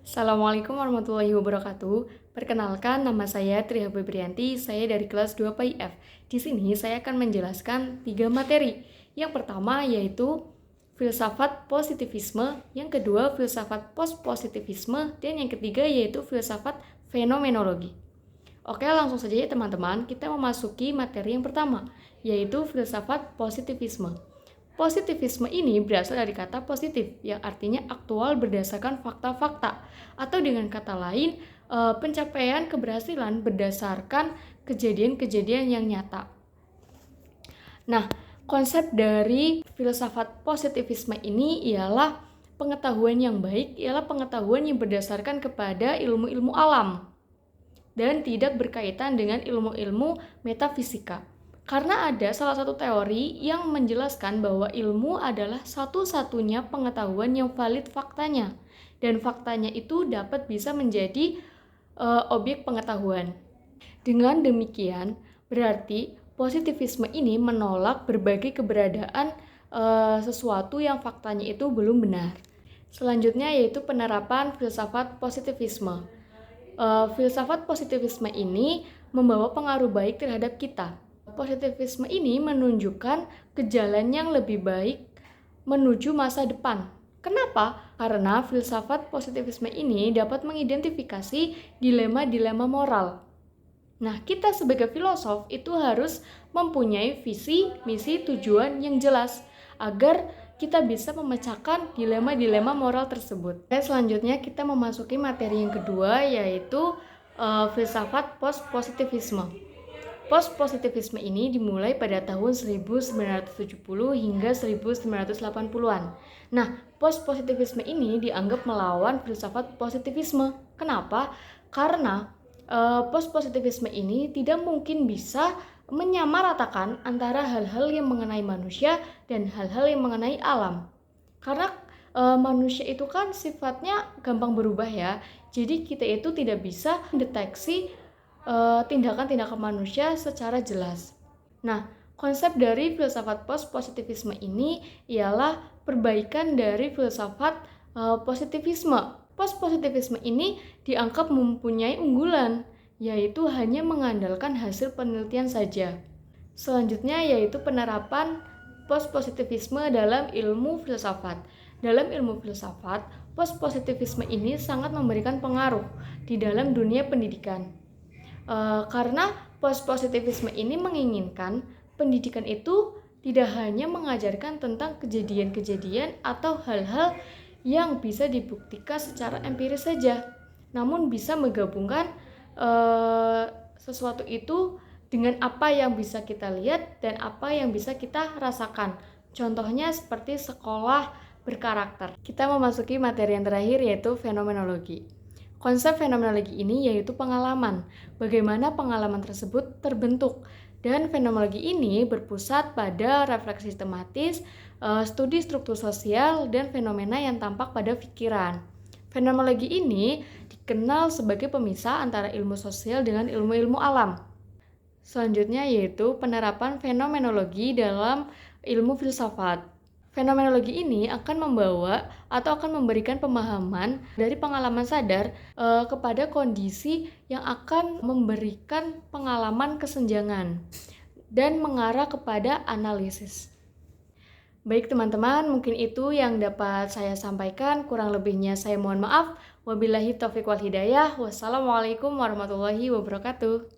Assalamualaikum warahmatullahi wabarakatuh. Perkenalkan, nama saya Triha Febrianti, saya dari kelas 2 PIF. Di sini saya akan menjelaskan 3 materi. Yang pertama yaitu filsafat positivisme, yang kedua filsafat post-positivisme, dan yang ketiga yaitu filsafat fenomenologi. Oke, langsung saja ya teman-teman, kita memasuki materi yang pertama, yaitu filsafat positivisme. Positivisme ini berasal dari kata positif, yang artinya aktual berdasarkan fakta-fakta, atau dengan kata lain, pencapaian keberhasilan berdasarkan kejadian-kejadian yang nyata. Nah, konsep dari filsafat positivisme ini ialah pengetahuan yang baik, ialah pengetahuan yang berdasarkan kepada ilmu-ilmu alam dan tidak berkaitan dengan ilmu-ilmu metafisika. Karena ada salah satu teori yang menjelaskan bahwa ilmu adalah satu-satunya pengetahuan yang valid faktanya, dan faktanya itu dapat bisa menjadi objek pengetahuan. Dengan demikian, berarti positivisme ini menolak berbagai keberadaan sesuatu yang faktanya itu belum benar. Selanjutnya yaitu penerapan filsafat positivisme. Filsafat positivisme ini membawa pengaruh baik terhadap kita. Positivisme ini menunjukkan ke jalan yang lebih baik menuju masa depan. Kenapa? Karena filsafat positivisme ini dapat mengidentifikasi dilema-dilema moral. Nah, kita sebagai filosof itu harus mempunyai visi, misi, tujuan yang jelas agar kita bisa memecahkan dilema-dilema moral tersebut. Dan selanjutnya kita memasuki materi yang kedua, yaitu filsafat post-positivisme. Post-positivisme ini dimulai pada tahun 1970 hingga 1980-an. Nah, post-positivisme ini dianggap melawan filsafat positivisme. Kenapa? Karena post-positivisme ini tidak mungkin bisa menyamaratakan antara hal-hal yang mengenai manusia dan hal-hal yang mengenai alam. Karena manusia itu kan sifatnya gampang berubah ya. Jadi kita itu tidak bisa mendeteksi tindakan-tindakan manusia secara jelas. Nah, konsep dari filsafat post-positivisme ini ialah perbaikan dari filsafat positivisme. Post-positivisme ini dianggap mempunyai unggulan, yaitu hanya mengandalkan hasil penelitian saja. Selanjutnya yaitu penerapan post-positivisme dalam ilmu filsafat. Dalam ilmu filsafat, post-positivisme ini sangat memberikan pengaruh di dalam dunia pendidikan. Karena post-positivisme ini menginginkan pendidikan itu tidak hanya mengajarkan tentang kejadian-kejadian atau hal-hal yang bisa dibuktikan secara empiris saja, namun bisa menggabungkan sesuatu itu dengan apa yang bisa kita lihat dan apa yang bisa kita rasakan. Contohnya seperti sekolah berkarakter. Kita memasuki materi yang terakhir yaitu fenomenologi. Konsep fenomenologi ini yaitu pengalaman, bagaimana pengalaman tersebut terbentuk. Dan fenomenologi ini berpusat pada refleksi tematis, studi struktur sosial, dan fenomena yang tampak pada pikiran. Fenomenologi ini dikenal sebagai pemisah antara ilmu sosial dengan ilmu-ilmu alam. Selanjutnya yaitu penerapan fenomenologi dalam ilmu filsafat. Fenomenologi ini akan membawa atau akan memberikan pemahaman dari pengalaman sadar kepada kondisi yang akan memberikan pengalaman kesenjangan dan mengarah kepada analisis. Baik teman-teman, mungkin itu yang dapat saya sampaikan. Kurang lebihnya saya mohon maaf. Wabillahi taufiq wal hidayah. Wassalamualaikum warahmatullahi wabarakatuh.